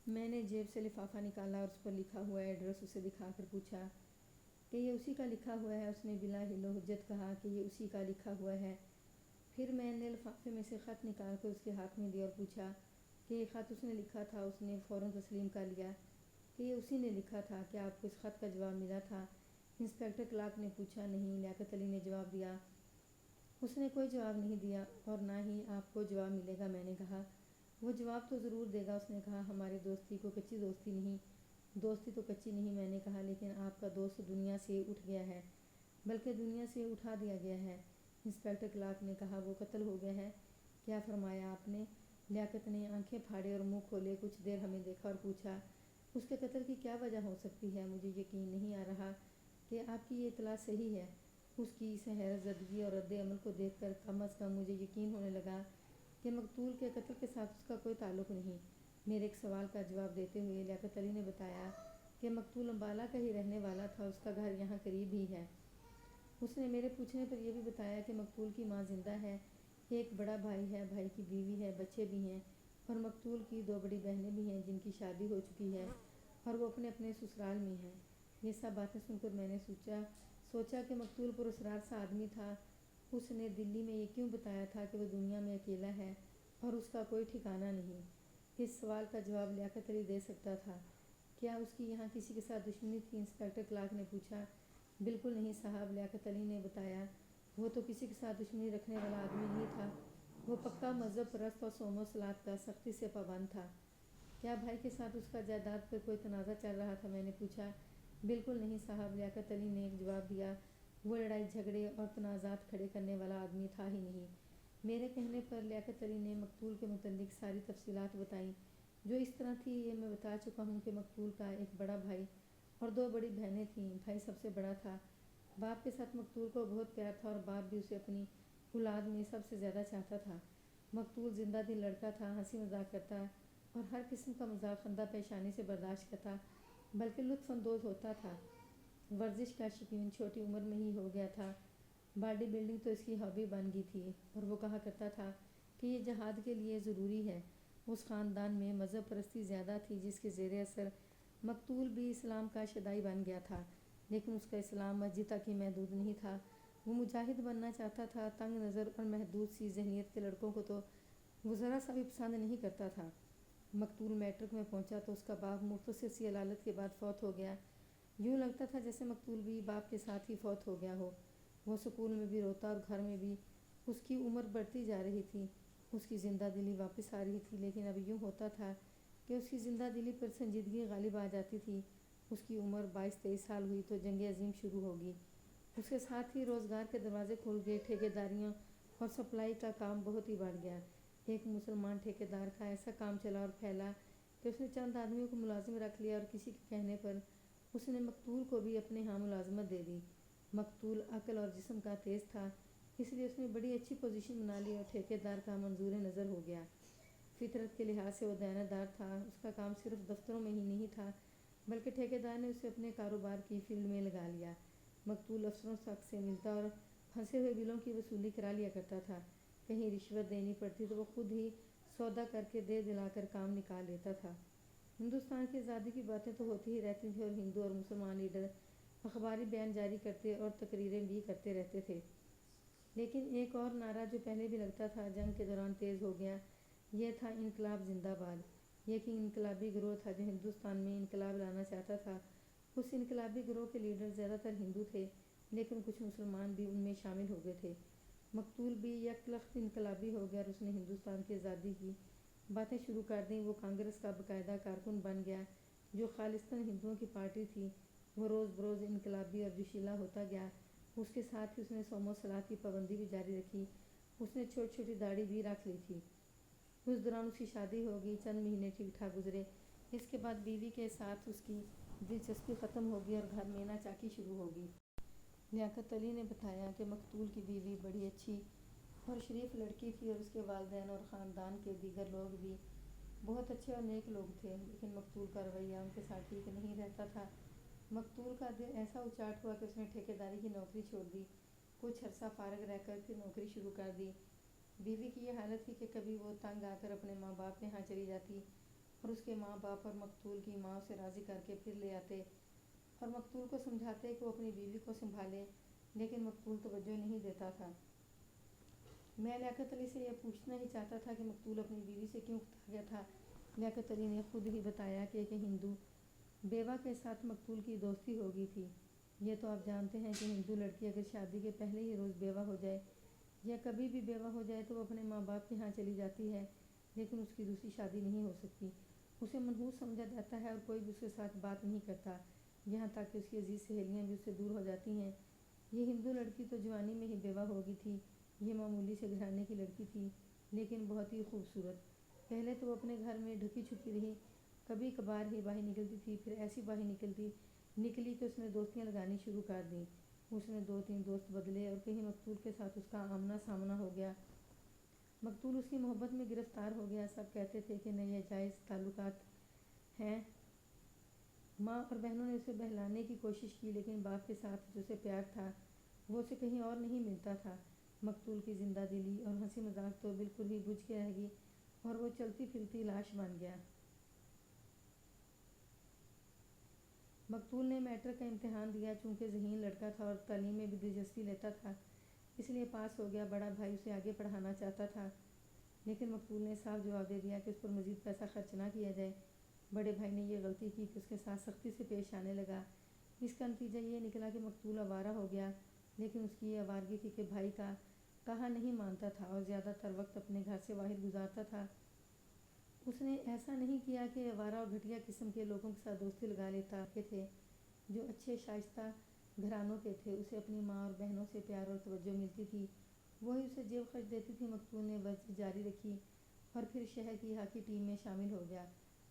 میں نے جیب سے لفافہ نکالا اور اس پر لکھا ہوا ایڈریس اسے دکھا کر پوچھا کہ یہ اسی کا لکھا ہوا ہے۔ اس نے بلا ہل و حجت کہا کہ یہ اسی کا لکھا ہوا ہے۔ پھر میں نے لفافے میں سے خط نکال کر اس کے ہاتھ میں دیا اور پوچھا کہ یہ خط اس نے لکھا تھا۔ اس نے فوراً تسلیم کر لیا کہ یہ اسی نے لکھا تھا۔ کیا آپ کو اس خط کا جواب ملا تھا؟ انسپکٹر کلارک نے پوچھا۔ نہیں، لیاقت علی نے جواب دیا۔ اس نے کوئی جواب نہیں دیا اور نہ ہی آپ کو جواب ملے گا، میں نے کہا۔ وہ جواب تو ضرور دے گا، اس نے کہا۔ ہماری دوستی کو کچی دوستی نہیں۔ دوستی تو کچی نہیں، میں نے کہا، لیکن آپ کا دوست دنیا سے اٹھ گیا ہے، بلکہ دنیا سے اٹھا دیا گیا ہے۔ انسپکٹر کلارک نے کہا۔ وہ قتل ہو گیا ہے؟ کیا فرمایا آپ نے؟ لیاقت نے آنکھیں پھاڑے اور منہ کھولے کچھ دیر ہمیں دیکھا اور پوچھا، اس کے قتل کی کیا وجہ ہو سکتی ہے؟ مجھے یقین نہیں آ رہا کہ آپ کی یہ اطلاع صحیح ہے۔ اس کی اس حیرت زدگی اور رد عمل کو دیکھ کر کم از کم مجھے یقین ہونے لگا کہ مقتول کے قتل کے ساتھ اس کا کوئی تعلق نہیں۔ میرے ایک سوال کا جواب دیتے ہوئے لیاقت علی نے بتایا کہ مقتول امبالہ کا ہی رہنے والا تھا، اس کا گھر یہاں قریب ہی ہے۔ اس نے میرے پوچھنے پر یہ بھی بتایا کہ مقتول کی ماں زندہ ہے، ایک بڑا بھائی ہے، بھائی کی بیوی ہے، بچے بھی ہیں، اور مقتول کی دو بڑی بہنیں بھی ہیں جن کی شادی ہو چکی ہے اور وہ اپنے اپنے سسرال میں ہیں۔ یہ سب باتیں سن کر میں نے سوچا کہ مقتول پراسرار سا آدمی تھا۔ اس نے دلی میں یہ کیوں بتایا تھا کہ وہ دنیا میں اکیلا ہے اور اس کا کوئی ٹھکانہ نہیں؟ اس سوال کا جواب لیاقت علی دے سکتا تھا۔ کیا اس کی یہاں کسی کے ساتھ دشمنی تھی؟ انسپکٹر کلارک نے پوچھا۔ بالکل نہیں صاحب، لیاقت علی نے بتایا۔ وہ تو کسی کے ساتھ دشمنی رکھنے والا آدمی نہیں تھا، وہ پکا مذہب پرست اور صوم و صلات کا سختی سے پابند تھا۔ کیا بھائی کے ساتھ اس کا جائیداد پر کوئی تنازع چل رہا تھا؟ میں نے پوچھا۔ بالکل نہیں صاحب، لیاقت علی نے جواب دیا۔ وہ لڑائی جھگڑے اور تنازعات کھڑے کرنے والا آدمی تھا ہی نہیں۔ میرے کہنے پر لیاقت علی نے مقتول کے متعلق ساری تفصیلات بتائیں، جو اس طرح تھی یہ میں بتا چکا ہوں کہ مقتول کا ایک بڑا بھائی اور دو بڑی بہنیں تھیں۔ بھائی سب سے بڑا تھا، باپ کے ساتھ مقتول کو بہت پیار تھا اور باپ بھی اسے اپنی اولاد میں سب سے زیادہ چاہتا تھا۔ مقتول زندہ دل لڑکا تھا، ہنسی مذاق کرتا اور ہر قسم کا مذاق خندہ پیشانی سے برداشت کرتا، بلکہ لطف اندوز ہوتا تھا۔ ورزش کا شوقین چھوٹی عمر میں ہی ہو گیا تھا، باڈی بلڈنگ تو اس کی ہابی بن گئی تھی، اور وہ کہا کرتا تھا کہ یہ جہاد کے لیے ضروری ہے۔ اس خاندان میں مذہب پرستی زیادہ تھی جس کے زیر اثر مقتول بھی اسلام کا شیدائی بن گیا تھا، لیکن اس کا اسلام مسجد تک ہی محدود نہیں تھا۔ وہ مجاہد بننا چاہتا تھا۔ تنگ نظر اور محدود سی ذہنیت کے لڑکوں کو تو وہ ذرا سا بھی پسند نہیں کرتا تھا۔ مقتول میٹرک میں پہنچا تو اس کا باپ مختصر سی علالت کے بعد فوت ہو گیا۔ یوں لگتا تھا جیسے مقتول بھی باپ کے ساتھ ہی فوت ہو گیا ہو۔ وہ سکول میں بھی روتا اور گھر میں بھی۔ اس کی عمر بڑھتی جا رہی تھی، اس کی زندہ دلی واپس آ رہی تھی، لیکن اب یوں ہوتا تھا کہ اس کی زندہ دلی پر سنجیدگی غالب آ جاتی تھی۔ اس کی عمر 22-23 سال ہوئی تو جنگ عظیم شروع ہوگی۔ اس کے ساتھ ہی روزگار کے دروازے کھل گئے، ٹھیکیداریوں اور سپلائی کا کام بہت ہی بڑھ گیا۔ ایک مسلمان ٹھیکیدار کا ایسا کام چلا اور پھیلا کہ اس نے چند آدمیوں کو ملازم رکھ لیا، اور کسی کے کہنے پر اس نے مقتول کو بھی اپنے ہاں ملازمت دے دی۔ مقتول عقل اور جسم کا تیز تھا، اس لیے اس نے بڑی اچھی پوزیشن بنا لی اور ٹھیکیدار کا منظور نظر ہو گیا۔ فطرت کے لحاظ سے وہ دیانتدار تھا۔ اس کا کام صرف دفتروں میں ہی نہیں تھا، بلکہ ٹھیکیدار نے اسے اپنے کاروبار کی فیلڈ میں لگا لیا۔ مقتول افسروں تک سے ملتا اور پھنسے ہوئے بلوں کی وصولی کرا لیا کرتا تھا۔ کہیں رشوت دینی پڑتی تو وہ خود ہی سودا کر کے دے دلا کر کام نکال لیتا تھا۔ ہندوستان کی آزادی کی باتیں تو ہوتی ہی رہتی تھیں، اور ہندو اور مسلمان لیڈر اخباری بیان جاری کرتے اور تقریریں بھی کرتے رہتے تھے، لیکن ایک اور نعرہ جو پہلے بھی لگتا تھا جنگ کے دوران تیز ہو گیا، یہ تھا انقلاب زندہ باد۔ یہ ایک انقلابی گروہ تھا جو ہندوستان میں انقلاب لانا چاہتا تھا۔ اس انقلابی گروہ کے لیڈر زیادہ تر ہندو تھے، لیکن کچھ مسلمان بھی ان میں شامل ہو گئے تھے۔ مقتول بھی یک لخت انقلابی ہو گیا اور اس نے ہندوستان کی آزادی کی باتیں شروع کر دیں۔ وہ کانگریس کا باقاعدہ کارکن بن گیا، جو خالصتاً ہندوؤں کی پارٹی تھی۔ وہ روز بروز انقلابی اور جوشیلا ہوتا گیا۔ اس کے ساتھ ہی اس نے صوم و صلات کی پابندی بھی جاری رکھی۔ اس نے چھوٹی چھوٹی داڑھی بھی رکھ لی تھی۔ اس دوران اس کی شادی ہو گئی۔ چند مہینے ٹھیک ٹھاک گزرے، اس کے بعد بیوی کے ساتھ اس کی دلچسپی ختم ہو گئی اور گھر میں ناچاکی شروع ہو گئی۔ لیاقت علی نے بتایا کہ مقتول کی بیوی بڑی اچھی اور شریف لڑکی تھی، اور اس کے والدین اور خاندان کے دیگر لوگ بھی بہت اچھے اور نیک لوگ تھے، لیکن مقتول کا رویہ ان کے ساتھ ٹھیک نہیں رہتا تھا۔ مقتول کا دل ایسا اچاٹ ہوا کہ اس نے ٹھیکیداری کی نوکری چھوڑ دی، کچھ عرصہ فارغ رہ کر پھر نوکری شروع کر دی۔ بیوی کی یہ حالت تھی کہ کبھی وہ تنگ آ کر اپنے ماں باپ کے ہاں چلی جاتی اور اس کے ماں باپ اور مقتول کی ماں اسے راضی کر کے پھر لے آتے اور مقتول کو سمجھاتے کہ وہ اپنی بیوی کو سنبھالے، لیکن مقتول توجہ نہیں دیتا تھا۔ میں لیاقت علی سے یہ پوچھنا ہی چاہتا تھا کہ مقتول اپنی بیوی سے کیوں کتا گیا تھا۔ لیاقت علی نے خود ہی بتایا کہ ایک ہندو بیوہ کے ساتھ مقتول کی دوستی ہو گئی تھی۔ یہ تو آپ جانتے ہیں کہ ہندو لڑکی اگر شادی کے پہلے ہی روز بیوہ ہو جائے یا کبھی بھی بیوہ ہو جائے تو وہ اپنے ماں باپ کے ہاں چلی جاتی ہے، لیکن اس کی دوسری شادی نہیں ہو سکتی۔ اسے منحوس سمجھا جاتا ہے اور کوئی بھی اس کے ساتھ بات نہیں کرتا، یہاں تک کہ اس کی عزیز سہیلیاں بھی اس سے دور ہو جاتی ہیں۔ یہ ہندو لڑکی تو جوانی میں ہی بیوہ ہو گئی تھی۔ یہ معمولی سے گھرانے کی لڑکی تھی، لیکن بہت ہی خوبصورت۔ پہلے تو وہ اپنے گھر میں ڈھکی چھپی رہی، کبھی کبھار ہی باہر نکلتی تھی، پھر ایسی باہر نکلی کہ اس نے دوستیاں لگانی شروع کر دیں۔ اس نے 2-3 دوست بدلے اور کہیں مقتول کے ساتھ اس کا آمنا سامنا ہو گیا۔ مقتول اس کی محبت میں گرفتار ہو گیا۔ سب کہتے تھے کہ نئے جائز تعلقات ہیں۔ ماں اور بہنوں نے اسے بہلانے کی کوشش کی، لیکن باپ کے ساتھ جو اسے پیار تھا وہ اسے کہیں اور نہیں ملتا تھا۔ مقتول کی زندہ دلی اور ہنسی مذاق تو بالکل ہی بجھ کے رہ گئی اور وہ چلتی پھرتی لاش بن گیا۔ مقتول نے میٹرک کا امتحان دیا۔ چونکہ ذہین لڑکا تھا اور تعلیم میں بھی دلچسپی لیتا تھا، اس لیے پاس ہو گیا۔ بڑا بھائی اسے آگے پڑھانا چاہتا تھا، لیکن مقتول نے صاف جواب دے دیا کہ اس پر مزید پیسہ خرچ نہ کیا جائے۔ بڑے بھائی نے یہ غلطی کی کہ اس کے ساتھ سختی سے پیش آنے لگا۔ اس کا نتیجہ یہ نکلا کہ مقتول آوارہ ہو گیا، لیکن اس کی یہ آوارگی تھی کہ بھائی کا کہا نہیں مانتا تھا اور زیادہ تر وقت اپنے گھر سے باہر گزارتا تھا۔ اس نے ایسا نہیں کیا کہ آوارہ اور گھٹیا قسم کے لوگوں کے ساتھ دوستی لگا لیتا تھے جو اچھے شائستہ گھرانوں کے تھے۔ اسے اپنی ماں اور بہنوں سے پیار اور توجہ ملتی تھی، وہی اسے جیب خرچ دیتی تھی۔ مقتول نے ورزش جاری رکھی اور پھر شہر کی ہاکی ٹیم میں شامل ہو گیا۔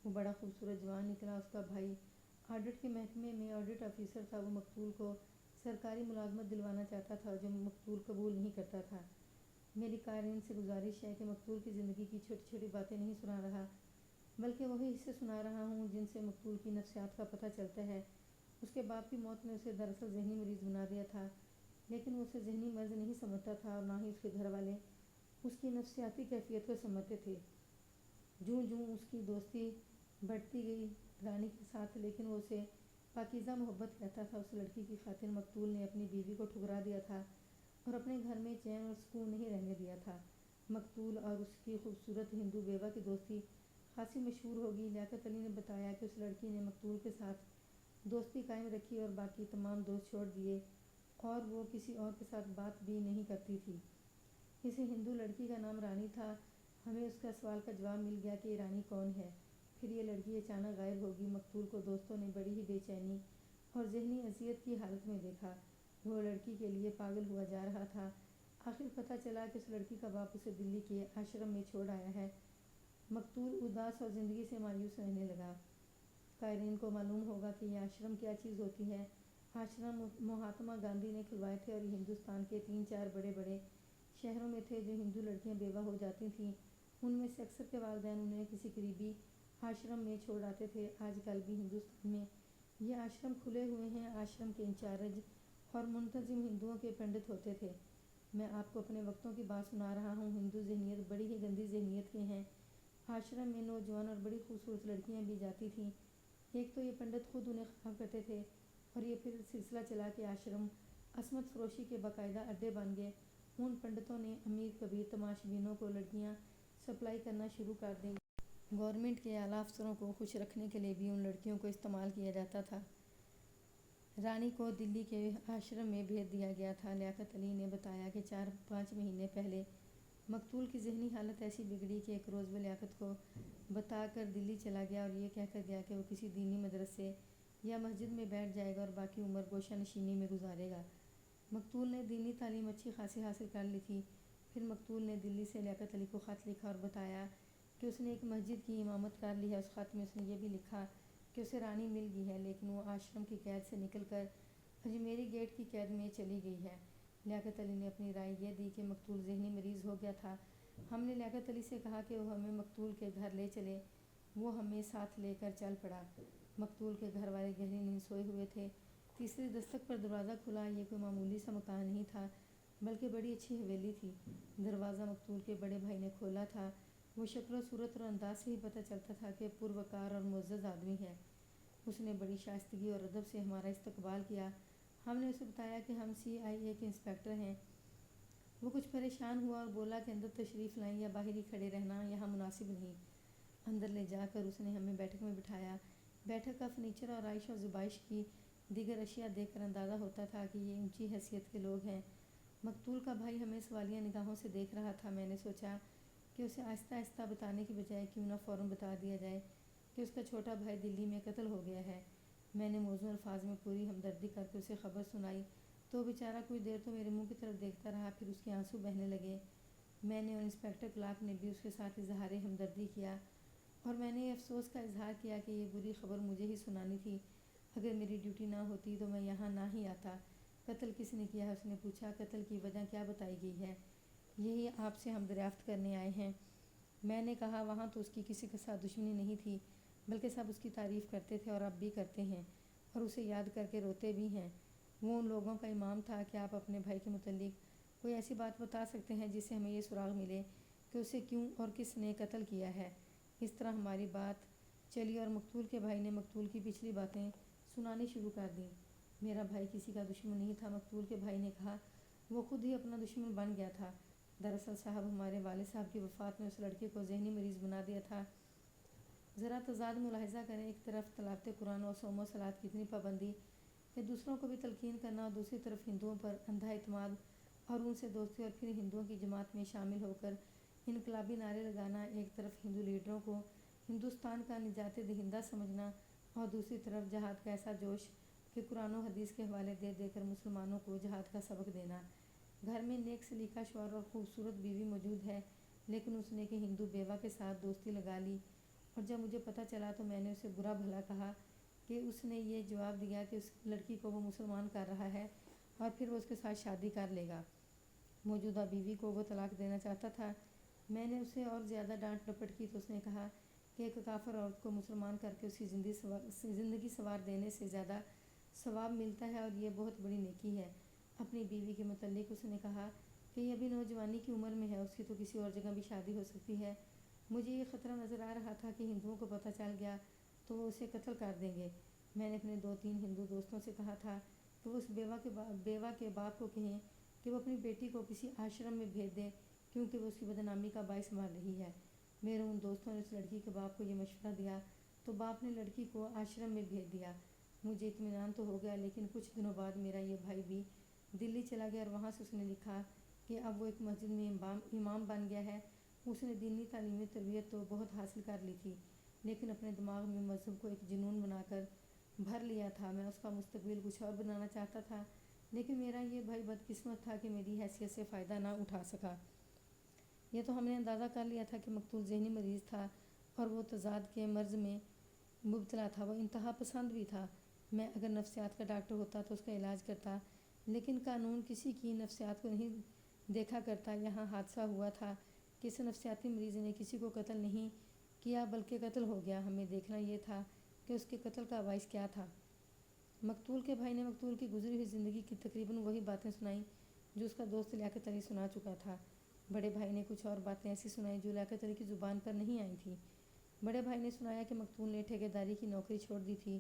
وہ بڑا خوبصورت جوان نکلا۔ اس کا بھائی آڈٹ کے محکمے میں آڈٹ آفیسر تھا۔ وہ مقتول کو سرکاری ملازمت دلوانا چاہتا تھا، جو مقتول قبول نہیں کرتا تھا۔ میری قارئین سے گزارش ہے کہ مقتول کی زندگی کی چھوٹی چھوٹی باتیں نہیں سنا رہا، بلکہ وہی حصے سنا رہا ہوں جن سے مقتول کی نفسیات کا پتہ چلتا ہے۔ اس کے باپ کی موت نے اسے دراصل ذہنی مریض بنا دیا تھا، لیکن وہ اسے ذہنی مرض نہیں سمجھتا تھا اور نہ ہی اس کے گھر والے اس کی نفسیاتی کیفیت کو سمجھتے تھے۔ جوں جوں اس کی دوستی بڑھتی گئی رانی کے ساتھ، لیکن وہ اسے پاکیزہ محبت کہتا تھا۔ اس لڑکی کی خاطر مقتول نے اپنی بیوی کو ٹھکرا دیا تھا اور اپنے گھر میں چین اور سکون نہیں رہنے دیا تھا۔ مقتول اور اس کی خوبصورت ہندو بیوہ کی دوستی خاصی مشہور ہو گئی۔ لیاقت علی نے بتایا کہ اس لڑکی نے مقتول کے ساتھ دوستی قائم رکھی اور باقی تمام دوست چھوڑ دیے اور وہ کسی اور کے ساتھ بات بھی نہیں کرتی تھی۔ اس ہندو لڑکی کا نام رانی تھا۔ ہمیں اس کا سوال کا جواب مل گیا کہ یہ رانی کون ہے۔ پھر یہ لڑکی اچانک غائب ہو گئی۔ مقتول کو دوستوں نے بڑی ہی بے چینی اور ذہنی اذیت کی حالت میں دیکھا۔ وہ لڑکی کے لیے پاگل ہوا جا رہا تھا۔ آخر پتہ چلا کہ اس لڑکی کا باپ اسے دلی کے آشرم میں چھوڑ آیا ہے۔ مقتول اداس اور زندگی سے مایوس رہنے لگا۔ قارئین کو معلوم ہوگا کہ یہ آشرم کیا چیز ہوتی ہے۔ آشرم مہاتما گاندھی نے کھلوائے تھے اور یہ ہندوستان کے 3-4 بڑے بڑے شہروں میں تھے۔ جو ہندو لڑکیاں بیوہ ہو جاتی تھیں، ان میں سے اکثر کے والدین انہیں کسی قریبی آشرم میں چھوڑ آتے تھے۔ آج کل بھی ہندوستان میں یہ آشرم کھلے ہوئے ہیں۔ آشرم کے انچارج اور منتظم ہندوؤں کے پنڈت ہوتے تھے۔ میں آپ کو اپنے وقتوں کی بات سنا رہا ہوں۔ ہندو ذہنیت بڑی ہی گندی ذہنیت کے ہیں۔ آشرم میں نوجوان اور بڑی خوبصورت لڑکیاں بھی جاتی تھیں۔ ایک تو یہ پنڈت خود انہیں خراب کرتے تھے اور یہ پھر سلسلہ چلا کہ آشرم عصمت فروشی کے باقاعدہ اڈے بن گئے۔ ان پنڈتوں نے امیر کبیر تماش بینوں کو لڑکیاں سپلائی کرنا شروع کر دیں۔ گورنمنٹ کے اعلیٰ افسروں کو خوش رکھنے کے لیے بھی ان لڑکیوں کو استعمال کیا جاتا تھا۔ رانی کو دلی کے آشرم میں بھیج دیا گیا تھا۔ لیاقت علی نے بتایا کہ 4-5 مہینے پہلے مقتول کی ذہنی حالت ایسی بگڑی کہ ایک روز وہ لیاقت کو بتا کر دلی چلا گیا اور یہ کہہ کر گیا کہ وہ کسی دینی مدرسے یا مسجد میں بیٹھ جائے گا اور باقی عمر گوشہ نشینی میں گزارے گا۔ مقتول نے دینی تعلیم اچھی خاصی حاصل کر لی تھی۔ پھر مقتول نے دلی سے لیاقت علی کو خط لکھا اور بتایا کہ اس نے ایک مسجد کی امامت کر لی ہے۔ اس خط میں اس نے یہ بھی لکھا کہ اسے رانی مل گئی ہے، لیکن وہ آشرم کی قید سے نکل کر اجمیری گیٹ کی قید میں چلی گئی ہے۔ لیاقت علی نے اپنی رائے یہ دی کہ مقتول ذہنی مریض ہو گیا تھا۔ ہم نے لیاقت علی سے کہا کہ وہ ہمیں مقتول کے گھر لے چلے۔ وہ ہمیں ساتھ لے کر چل پڑا۔ مقتول کے گھر والے گہری نیند سوئے ہوئے تھے۔ تیسری دستک پر دروازہ کھلا۔ یہ کوئی معمولی سا مکان نہیں تھا، بلکہ بڑی اچھی حویلی تھی۔ دروازہ مقتول کے بڑے بھائی نے کھولا تھا۔ وہ شکل و صورت اور انداز سے ہی پتہ چلتا تھا کہ پروکار اور معزز آدمی ہے۔ اس نے بڑی شائستگی اور ادب سے ہمارا استقبال کیا۔ ہم نے اسے بتایا کہ ہم CIA کے انسپکٹر ہیں۔ وہ کچھ پریشان ہوا اور بولا کہ اندر تشریف لائیں یا باہر ہی کھڑے رہنا یہاں مناسب نہیں۔ اندر لے جا کر اس نے ہمیں بیٹھک میں بٹھایا۔ بیٹھک کا فرنیچر اور عائش و زبائش کی دیگر اشیاء دیکھ کر اندازہ ہوتا تھا کہ یہ اونچی حیثیت کے لوگ ہیں۔ مقتول کا بھائی ہمیں سوالیہ نگاہوں سے دیکھ رہا تھا۔ میں نے سوچا کہ اسے آہستہ آہستہ بتانے کی بجائے کیوں نہ فوراً بتا دیا جائے کہ اس کا چھوٹا بھائی دلی میں قتل ہو گیا ہے۔ میں نے موزوں الفاظ میں پوری ہمدردی کر کے اسے خبر سنائی تو وہ بیچارہ کچھ دیر تو میرے منہ کی طرف دیکھتا رہا، پھر اس کے آنسو بہنے لگے۔ میں نے اور انسپکٹر کلارک نے بھی اس کے ساتھ اظہار ہمدردی کیا، اور میں نے یہ افسوس کا اظہار کیا کہ یہ بری خبر مجھے ہی سنانی تھی۔ اگر میری ڈیوٹی نہ ہوتی تو میں یہاں نہ ہی آتا۔ قتل کس نے کیا ہے؟ اس نے پوچھا۔ قتل کی وجہ کیا بتائی گئی ہے؟ یہی آپ سے ہم دریافت کرنے آئے ہیں۔ میں نے کہا وہاں تو اس کی کسی کے ساتھ دشمنی نہیں تھی، بلکہ سب اس کی تعریف کرتے تھے اور اب بھی کرتے ہیں، اور اسے یاد کر کے روتے بھی ہیں۔ وہ ان لوگوں کا امام تھا۔ کیا آپ اپنے بھائی کے متعلق کوئی ایسی بات بتا سکتے ہیں جس سے ہمیں یہ سراغ ملے کہ اسے کیوں اور کس نے قتل کیا ہے؟ اس طرح ہماری بات چلی اور مقتول کے بھائی نے مقتول کی پچھلی باتیں سنانی شروع کر دیں۔ میرا بھائی کسی کا دشمن نہیں تھا، مقتول کے بھائی نے کہا۔ وہ خود ہی اپنا دشمن بن گیا تھا۔ دراصل صاحب، ہمارے والد صاحب کی وفات نے اس لڑکے کو ذہنی مریض بنا دیا تھا۔ ذرا تضاد ملاحظہ کریں، ایک طرف تلاوت قرآن اور صوم و صلاۃ کی اتنی پابندی کہ دوسروں کو بھی تلقین کرنا، اور دوسری طرف ہندوؤں پر اندھا اعتماد اور ان سے دوستی، اور پھر ہندوؤں کی جماعت میں شامل ہو کر انقلابی نعرے لگانا۔ ایک طرف ہندو لیڈروں کو ہندوستان کا نجات دہندہ سمجھنا، اور دوسری طرف جہاد کا ایسا جوش کہ قرآن و حدیث کے حوالے دے دے کر مسلمانوں کو جہاد کا سبق دینا۔ گھر میں نیک سلیقہ شوہر اور خوبصورت بیوی موجود ہے، لیکن اس نے ایک ہندو بیوہ کے ساتھ دوستی لگا لی، اور جب مجھے پتہ چلا تو میں نے اسے برا بھلا کہا کہ اس نے یہ جواب دیا کہ اس لڑکی کو وہ مسلمان کر رہا ہے اور پھر وہ اس کے ساتھ شادی کر لے گا۔ موجودہ بیوی کو وہ طلاق دینا چاہتا تھا۔ میں نے اسے اور زیادہ ڈانٹ ڈپٹ کی تو اس نے کہا کہ ایک کافر عورت کو مسلمان کر کے اس کی زندگی سنوار دینے سے زیادہ ثواب ملتا ہے، اور یہ بہت بڑی نیکی ہے۔ اپنی بیوی کے متعلق اس نے کہا کہ یہ ابھی نوجوانی کی عمر میں ہے، اس کی تو کسی اور جگہ بھی شادی ہو سکتی ہے۔ مجھے یہ خطرہ نظر آ رہا تھا کہ ہندوؤں کو پتہ چل گیا تو وہ اسے قتل کر دیں گے۔ میں نے اپنے 2-3 ہندو دوستوں سے کہا تھا کہ وہ اس بیوہ کے باپ کو کہیں کہ وہ اپنی بیٹی کو کسی آشرم میں بھیج دے، کیونکہ وہ اس کی بدنامی کا باعث بن رہی ہے۔ میرے ان دوستوں نے اس لڑکی کے باپ کو یہ مشورہ دیا تو باپ نے لڑکی کو آشرم میں بھیج دیا۔ مجھے اطمینان تو ہو گیا، لیکن کچھ دنوں بعد میرا یہ بھائی بھی دلی چلا گیا، اور وہاں سے اس نے لکھا کہ اب وہ ایک مسجد میں امام بن گیا ہے۔ اس نے دینی تعلیمی تربیت تو بہت حاصل کر لی تھی، لیکن اپنے دماغ میں مذہب کو ایک جنون بنا کر بھر لیا تھا۔ میں اس کا مستقبل کچھ اور بنانا چاہتا تھا، لیکن میرا یہ بھائی بدقسمت تھا کہ میری حیثیت سے فائدہ نہ اٹھا سکا۔ یہ تو ہم نے اندازہ کر لیا تھا کہ مقتول ذہنی مریض تھا اور وہ تضاد کے مرض میں مبتلا تھا۔ وہ انتہا پسند بھی تھا۔ میں اگر نفسیات کا ڈاکٹر ہوتا تو اس کا علاج کرتا، لیکن قانون کسی کی نفسیات کو نہیں دیکھا کرتا۔ یہاں حادثہ ہوا تھا کہ اس نفسیاتی مریض نے کسی کو قتل نہیں کیا بلکہ قتل ہو گیا۔ ہمیں دیکھنا یہ تھا کہ اس کے قتل کا باعث کیا تھا۔ مقتول کے بھائی نے مقتول کی گزری ہوئی زندگی کی تقریباً وہی باتیں سنائیں جو اس کا دوست لیاقت علی سنا چکا تھا۔ بڑے بھائی نے کچھ اور باتیں ایسی سنائیں جو لیاقت علی کی زبان پر نہیں آئی تھیں۔ بڑے بھائی نے سنایا کہ مقتول نے ٹھیکیداری کی نوکری چھوڑ دی تھی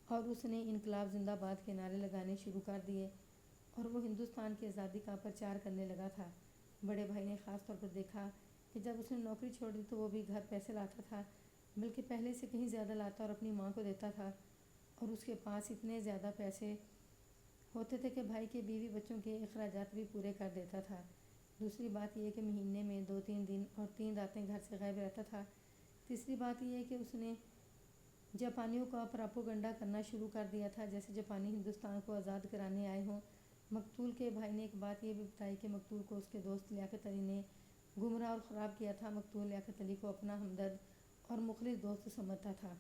اور اس نے انقلاب زندہ باد کے نعرے لگانے شروع کر دیے، اور وہ ہندوستان کی آزادی کا پرچار کرنے لگا تھا۔ بڑے بھائی نے خاص طور پر دیکھا کہ جب اس نے نوکری چھوڑ دی تو وہ بھی گھر پیسے لاتا تھا، بلکہ پہلے سے کہیں زیادہ لاتا، اور اپنی ماں کو دیتا تھا، اور اس کے پاس اتنے زیادہ پیسے ہوتے تھے کہ بھائی کے بیوی بچوں کے اخراجات بھی پورے کر دیتا تھا۔ دوسری بات یہ کہ مہینے میں 2-3 دن اور 3 راتیں گھر سے غائب رہتا تھا۔ تیسری بات یہ کہ اس نے جاپانیوں کا پراپوگنڈا کرنا شروع کر دیا تھا، جیسے جاپانی ہندوستان کو آزاد کرانے آئے ہوں۔ مقتول کے بھائی نے ایک بات یہ بھی بتائی کہ مقتول کو اس کے دوست لیاقت علی نے گمراہ اور خراب کیا تھا۔ مقتول لیاقت علی کو اپنا ہمدرد اور مخلص دوست سمجھتا تھا۔